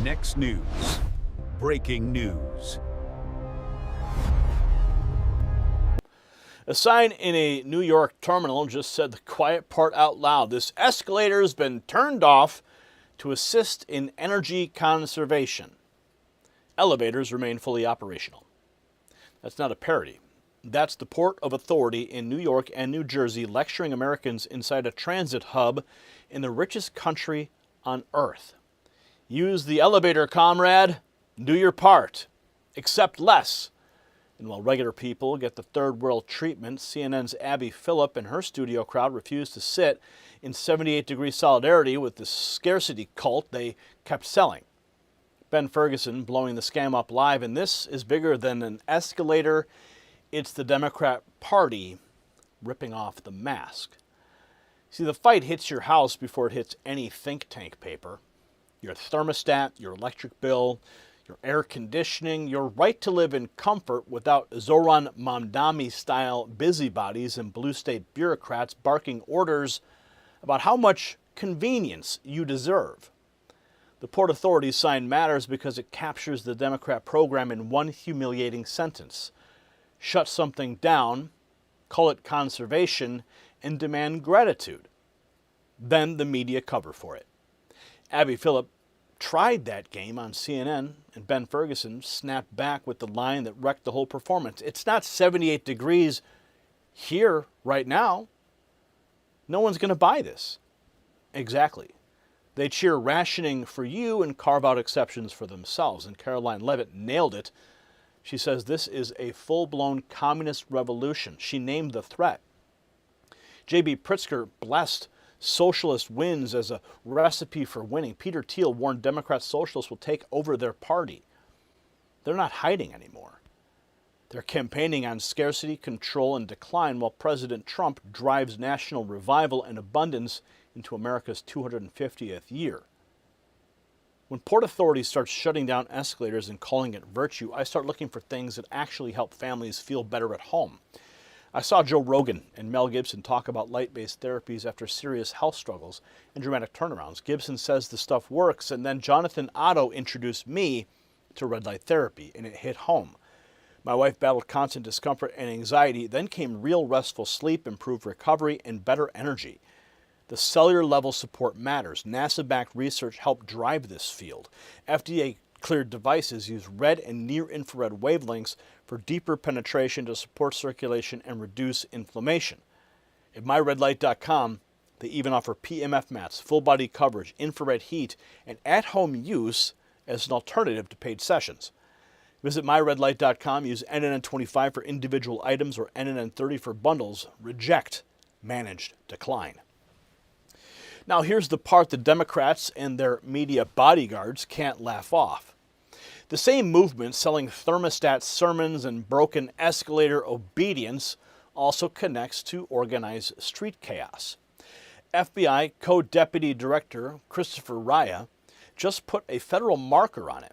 Next news. Breaking news. A sign in a New York terminal just said the quiet part out loud. This escalator has been turned off to assist in energy conservation. Elevators remain fully operational. That's not a parody. That's the Port of Authority in New York and New Jersey lecturing Americans inside a transit hub in the richest country on earth. Use the elevator, comrade. Do your part. Accept less. And while regular people get the third world treatment, CNN's Abby Phillip and her studio crowd refused to sit in 78-degree solidarity with the scarcity cult they kept selling. Ben Ferguson blowing the scam up live, and this is bigger than an escalator. It's the Democrat Party ripping off the mask. See, the fight hits your house before it hits any think tank paper. Your thermostat, your electric bill, your air conditioning, your right to live in comfort without Zoran Mamdani-style busybodies and blue state bureaucrats barking orders about how much convenience you deserve. The Port Authority sign matters because it captures the Democrat program in one humiliating sentence. Shut something down, call it conservation, and demand gratitude. Then the media cover for it. Abby Phillip tried that game on CNN, and Ben Ferguson snapped back with the line that wrecked the whole performance. It's not 78 degrees here right now. No one's going to buy this. Exactly. They cheer rationing for you and carve out exceptions for themselves. And Caroline Levitt nailed it. She says this is a full-blown communist revolution. She named the threat. J.B. Pritzker blessed socialist wins as a recipe for winning. Peter Thiel warned Democrat socialists will take over their party. They're not hiding anymore. They're campaigning on scarcity, control, and decline while President Trump drives national revival and abundance into America's 250th year. When Port Authority starts shutting down escalators and calling it virtue, I start looking for things that actually help families feel better at home. I saw Joe Rogan and Mel Gibson talk about light-based therapies after serious health struggles and dramatic turnarounds. Gibson says the stuff works, and then Jonathan Otto introduced me to red light therapy, and it hit home. My wife battled constant discomfort and anxiety, then came real restful sleep, improved recovery, and better energy. The cellular level support matters. NASA-backed research helped drive this field. FDA-cleared devices use red and near-infrared wavelengths for deeper penetration to support circulation and reduce inflammation. At myredlight.com, they even offer PMF mats, full-body coverage, infrared heat, and at-home use as an alternative to paid sessions. Visit myredlight.com, use NNN25 for individual items or NNN30 for bundles. Reject managed decline. Now here's the part the Democrats and their media bodyguards can't laugh off. The same movement selling thermostat sermons and broken escalator obedience also connects to organized street chaos. FBI Co-Deputy Director Christopher Raya just put a federal marker on it.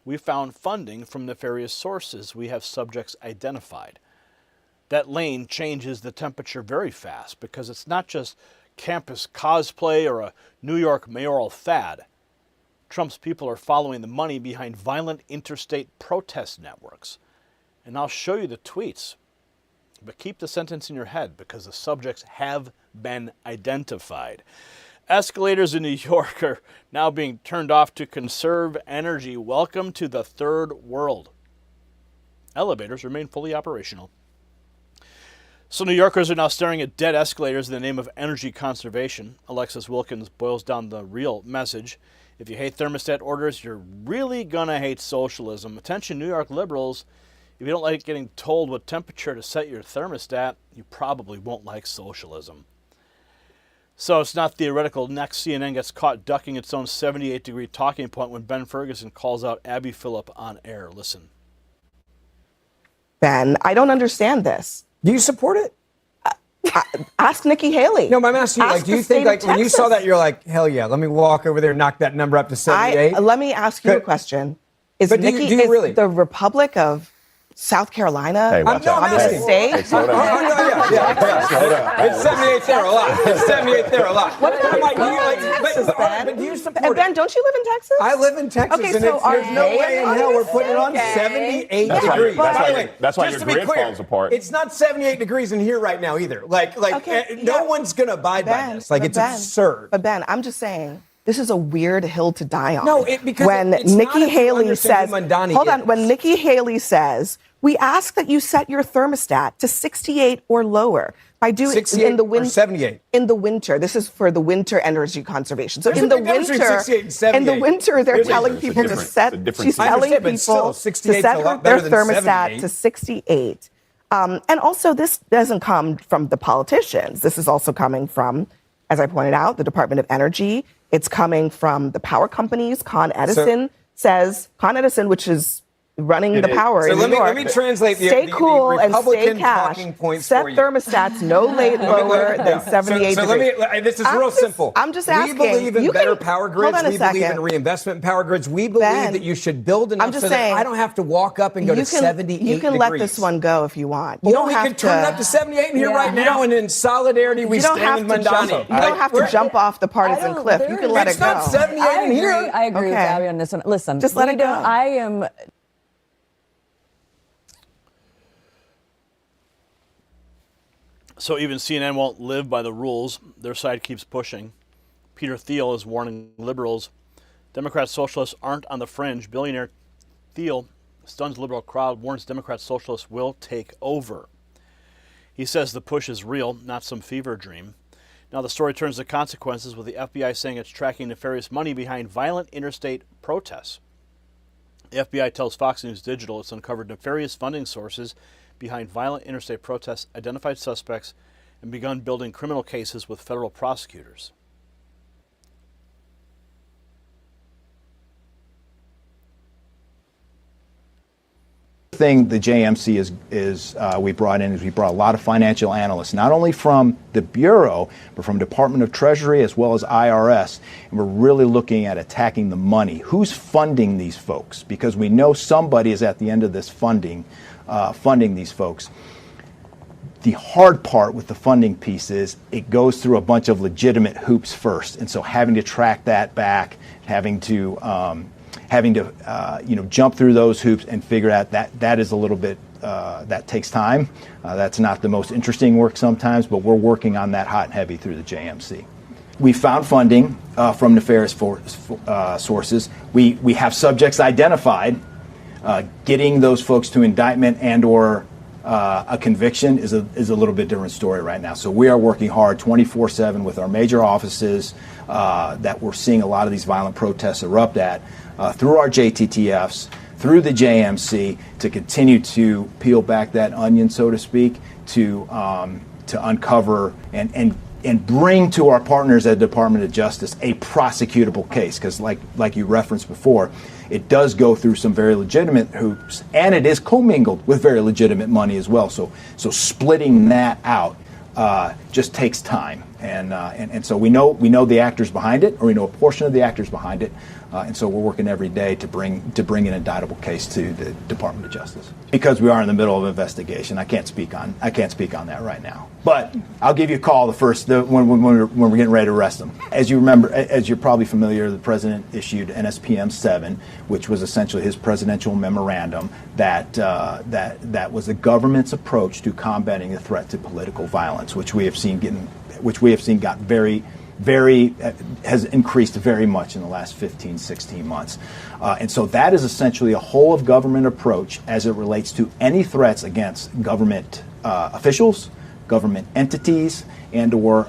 We found funding from nefarious sources. We have subjects identified. That lane changes the temperature very fast because it's not just campus cosplay or a New York mayoral fad. Trump's people are following the money behind violent interstate protest networks. And I'll show you the tweets. But keep the sentence in your head because the subjects have been identified. Escalators in New York are now being turned off to conserve energy. Welcome to the third world. Elevators remain fully operational. So New Yorkers are now staring at dead escalators in the name of energy conservation. Alexis Wilkins boils down the real message. If you hate thermostat orders, you're really gonna hate socialism. Attention New York liberals, if you don't like getting told what temperature to set your thermostat, you probably won't like socialism. So it's not theoretical. Next, CNN gets caught ducking its own 78-degree talking point when Ben Ferguson calls out Abby Phillip on air. Listen. Ben, I don't understand this. Do you support it? Ask Nikki Haley. No, but I'm asking you, like, do you think, like, when you saw that, you're like, hell yeah, let me walk over there and knock that number up to 78? Let me ask you a question. Is but Nikki, do you really? The Republic of South Carolina. Hey, watch out. I'm asking. a state. Hey, slow down. Slow down. It's 78th there a lot. It's 78th there a lot. What about Texas, Ben? do you support And Ben, don't you live in Texas? I live in Texas, Okay, and so there's no way in hell we're putting it on 78 degrees. That's why Just your to be grid clear, falls apart. It's not 78 degrees in here right now either. No one's going to abide by this. It's absurd. But Ben, I'm just saying, this is a weird hill to die on. No, because when it's not Nikki if you Haley understand says, who Mandani hold on, is. when Nikki Haley says, we ask that you set your thermostat to 68 or lower by doing 68 in the or 78? In the winter, this is for the winter energy conservation. So There's in a the big difference winter, between 68 and 78. in the winter, they're There's a telling difference. people to It's a set. different She's scene. telling I understand, but people still, to 68 is set a lot their better than thermostat 78. to 68. And also, this doesn't come from the politicians. This is also coming from, as I pointed out, the Department of Energy. It's coming from the power companies. Con Edison, which is running the power So in let New me- York. let me translate the Stay cool and stay Republican cash. talking points Set for you. thermostats no lower than 78 So degrees. this is real simple. I'm just asking. We believe in You better can- power hold grids. on a We believe second. in reinvestment in power grids. We believe Ben, that you should build enough I'm just so saying, that I don't have to walk up and go to 78 degrees. You can let this one go if you want. You Well, don't we have could turn it up to 78 in here right now, and in solidarity, we You don't stand have with to Mandani. jump. You don't have to jump off the partisan cliff. You can let it It's not go. 78 in here. I agree with Okay. Abby on this one. Listen, Just let we it go. don't- I am. So even CNN won't live by the rules. Their side keeps pushing. Peter Thiel is warning liberals. Democrats, socialists aren't on the fringe. Billionaire Thiel stuns liberal crowd, warns Democrats, socialists will take over. He says the push is real, not some fever dream. Now the story turns to consequences, with the FBI saying it's tracking nefarious money behind violent interstate protests. The FBI tells Fox News Digital it's uncovered nefarious funding sources behind violent interstate protests, identified suspects, and begun building criminal cases with federal prosecutors. Thing the JMC is we brought a lot of financial analysts, not only from the Bureau, but from Department of Treasury as well as IRS. And we're really looking at attacking the money. Who's funding these folks? Because we know somebody is at the end of this funding these folks. The hard part with the funding piece is it goes through a bunch of legitimate hoops first. And so having to track that back, having to jump through those hoops and figure out that is a little bit, that takes time. That's not the most interesting work sometimes, but we're working on that hot and heavy through the JMC. We found funding from nefarious sources. We have subjects identified. Getting those folks to indictment and or a conviction is a little bit different story right now. So we are working hard 24/7 with our major offices that we're seeing a lot of these violent protests erupt at, through our JTTFs, through the JMC, to continue to peel back that onion, so to speak, to uncover and bring to our partners at the Department of Justice a prosecutable case. Because like you referenced before, it does go through some very legitimate hoops, and it is commingled with very legitimate money as well. So splitting that out just takes time, and so we know the actors behind it, or we know a portion of the actors behind it, and so we're working every day to bring an indictable case to the Department of Justice. Because we are in the middle of an investigation, I can't speak on that right now. But I'll give you a call when we're getting ready to arrest them. As you remember, as you're probably familiar, the president issued NSPM 7, which was essentially his presidential memorandum that was the government's approach to combating the threat to political violence, which we have seen got has increased very much in the last 15, 16 months. And so that is essentially a whole of government approach as it relates to any threats against government officials, government entities, and or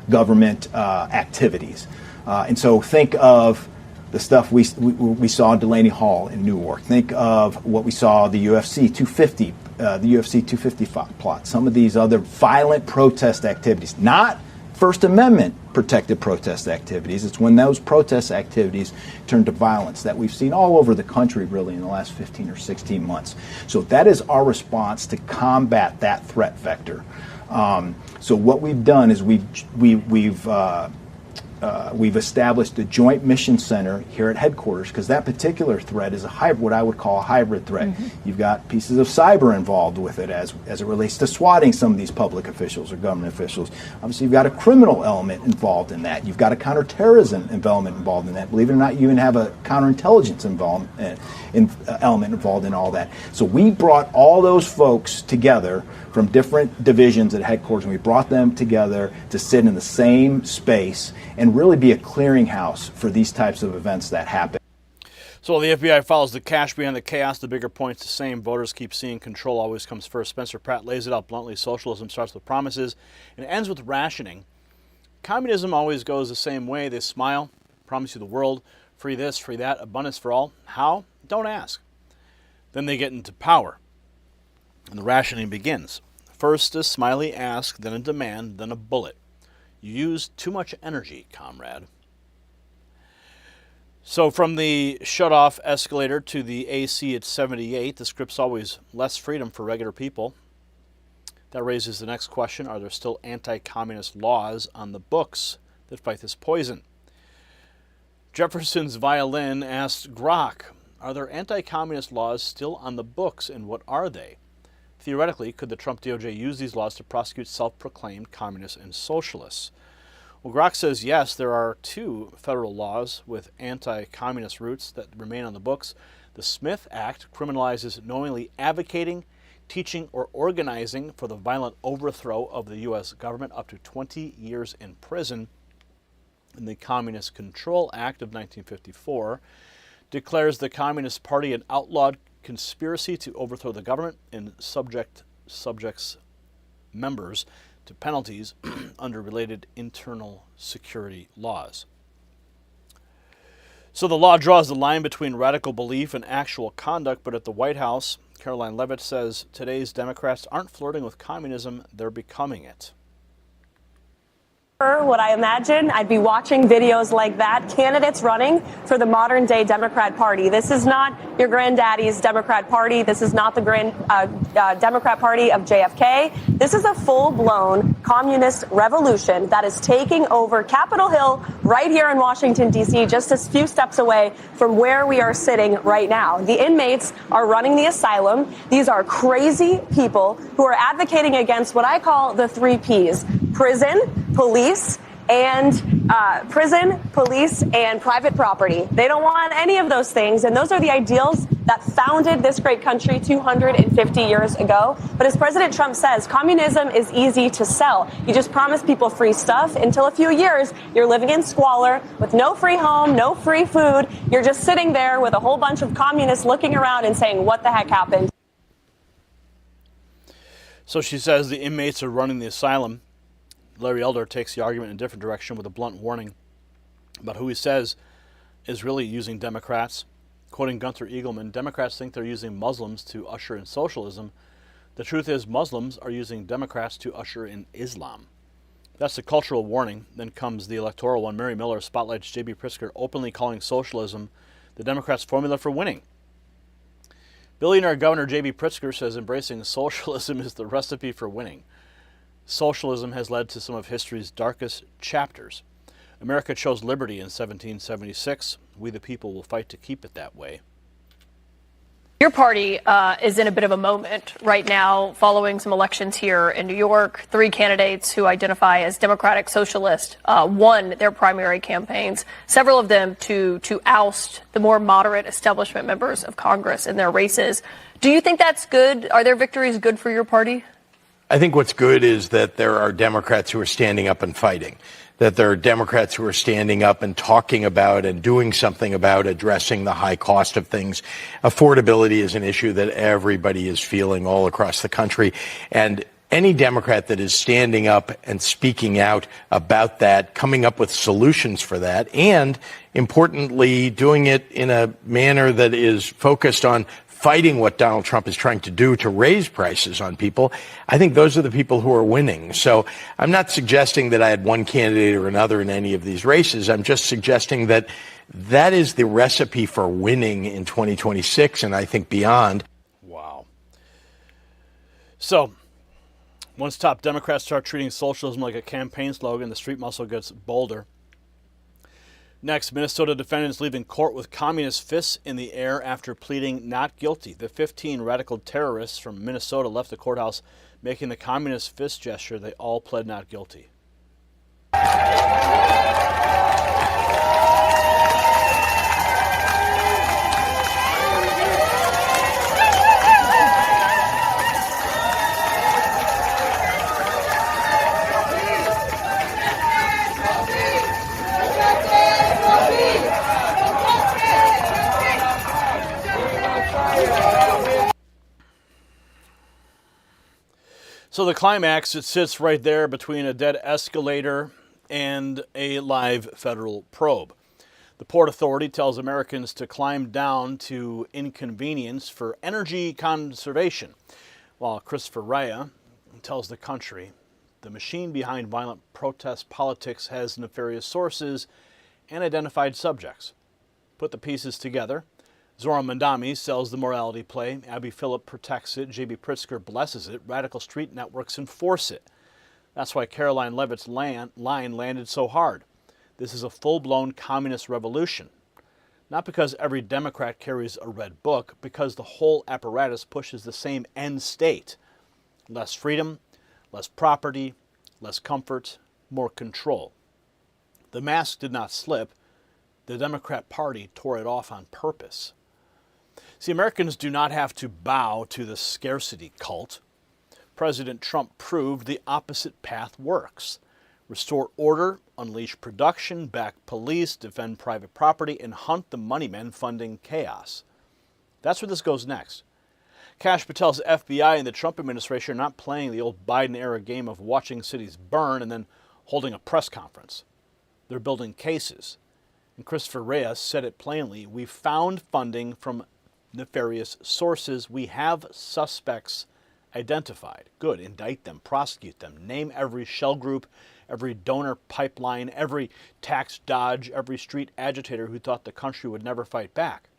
government activities. And so think of the stuff we saw in Delaney Hall in Newark. Think of what we saw the UFC 250 plot. Some of these other violent protest activities, not First Amendment protected protest activities. It's when those protest activities turn to violence that we've seen all over the country really in the last 15 or 16 months. So that is our response to combat that threat vector. So what we've done is we've we've established a joint mission center here at headquarters because that particular threat is a hybrid, what I would call a hybrid threat. Mm-hmm. You've got pieces of cyber involved with it as it relates to swatting some of these public officials or government officials. Obviously, you've got a criminal element involved in that. You've got a counterterrorism element involved in that. Believe it or not, you even have a counterintelligence element involved in all that. So we brought all those folks together from different divisions at headquarters, and we brought them together to sit in the same space and really be a clearinghouse for these types of events that happen. So while the FBI follows the cash behind the chaos, the bigger point's the same. Voters keep seeing control always comes first. Spencer Pratt lays it out bluntly. Socialism starts with promises and ends with rationing. Communism always goes the same way. They smile, promise you the world, free this, free that, abundance for all. How? Don't ask. Then they get into power, and the rationing begins. First a smiley ask, then a demand, then a bullet. You use too much energy, comrade. So from the shut-off escalator to the AC at 78, the script's always less freedom for regular people. That raises the next question. Are there still anti-communist laws on the books that fight this poison? Jefferson's violin asked Grok, are there anti-communist laws still on the books, and what are they? Theoretically, could the Trump DOJ use these laws to prosecute self-proclaimed communists and socialists? Well, Grok says yes, there are 2 federal laws with anti-communist roots that remain on the books. The Smith Act criminalizes knowingly advocating, teaching, or organizing for the violent overthrow of the U.S. government, up to 20 years in prison. And the Communist Control Act of 1954 declares the Communist Party an outlawed conspiracy to overthrow the government and subjects members to penalties under related internal security laws. So the law draws the line between radical belief and actual conduct, but at the White House, Caroline Leavitt says today's Democrats aren't flirting with communism, they're becoming it. What I imagine, I'd be watching videos like that, candidates running for the modern day Democrat Party. This is not your granddaddy's Democrat Party. This is not the Democrat Party of JFK. This is a full-blown communist revolution that is taking over Capitol Hill right here in Washington, D.C., just a few steps away from where we are sitting right now. The inmates are running the asylum. These are crazy people who are advocating against what I call the 3 Ps: prison, police, and private property. They don't want any of those things, and those are the ideals that founded this great country 250 years ago. But as President Trump says, communism is easy to sell. You just promise people free stuff. Until a few years, you're living in squalor with no free home, no free food. You're just sitting there with a whole bunch of communists looking around and saying, what the heck happened? So she says the inmates are running the asylum. Larry Elder takes the argument in a different direction with a blunt warning about who he says is really using Democrats. Quoting Gunther Eagleman, Democrats think they're using Muslims to usher in socialism. The truth is Muslims are using Democrats to usher in Islam. That's the cultural warning. Then comes the electoral one. Mary Miller spotlights J.B. Pritzker openly calling socialism the Democrats' formula for winning. Billionaire Governor J.B. Pritzker says embracing socialism is the recipe for winning. Socialism has led to some of history's darkest chapters. America chose liberty in 1776. We the people will fight to keep it that way. Your party is in a bit of a moment right now following some elections here in New York. 3 candidates who identify as Democratic Socialist won their primary campaigns, several of them to oust the more moderate establishment members of Congress in their races. Do you think that's good? Are their victories good for your party? I think what's good is that there are Democrats who are standing up and fighting, that there are Democrats who are standing up and talking about and doing something about addressing the high cost of things. Affordability is an issue that everybody is feeling all across the country. And any Democrat that is standing up and speaking out about that, coming up with solutions for that, and importantly, doing it in a manner that is focused on fighting what Donald Trump is trying to do to raise prices on people, I think those are the people who are winning. So I'm not suggesting that I had one candidate or another in any of these races. I'm just suggesting that that is the recipe for winning in 2026 and I think beyond. Wow. So once top Democrats start treating socialism like a campaign slogan, the street muscle gets bolder. Next, Minnesota defendants leaving court with communist fists in the air after pleading not guilty. The 15 radical terrorists from Minnesota left the courthouse making the communist fist gesture. They all pled not guilty. So the climax, it sits right there between a dead escalator and a live federal probe. The Port Authority tells Americans to climb down to inconvenience for energy conservation, while Christopher Raya tells the country the machine behind violent protest politics has nefarious sources and identified subjects. Put the pieces together. Zoran Mandami sells the morality play. Abby Phillip protects it. J.B. Pritzker blesses it. Radical street networks enforce it. That's why Caroline Leavitt's line landed so hard. This is a full-blown communist revolution. Not because every Democrat carries a red book, because the whole apparatus pushes the same end state. Less freedom, less property, less comfort, more control. The mask did not slip. The Democrat Party tore it off on purpose. See, Americans do not have to bow to the scarcity cult. President Trump proved the opposite path works. Restore order, unleash production, back police, defend private property, and hunt the moneymen funding chaos. That's where this goes next. Kash Patel's FBI and the Trump administration are not playing the old Biden-era game of watching cities burn and then holding a press conference. They're building cases. And Christopher Reyes said it plainly. We found funding from nefarious sources. We have suspects identified. Good. Indict them. Prosecute them. Name every shell group, every donor pipeline, every tax dodge, every street agitator who thought the country would never fight back.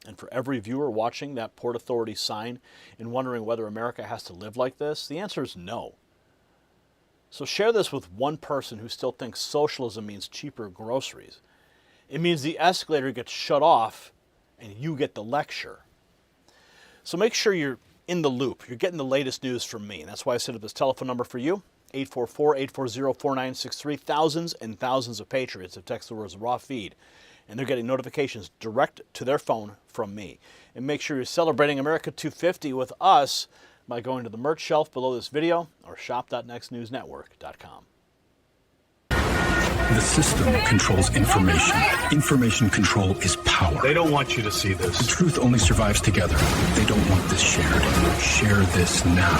And for every viewer watching that Port Authority sign and wondering whether America has to live like this, the answer is no. So share this with one person who still thinks socialism means cheaper groceries. It means the escalator gets shut off and you get the lecture. So make sure you're in the loop. You're getting the latest news from me. And that's why I set up this telephone number for you, 844-840-4963. Thousands and thousands of patriots have texted the words raw feed, and they're getting notifications direct to their phone from me. And make sure you're celebrating America 250 with us by going to the merch shelf below this video or shop.nextnewsnetwork.com. The system controls information. Information control is power. They don't want you to see this. The truth only survives together. They don't want this shared. Share this now.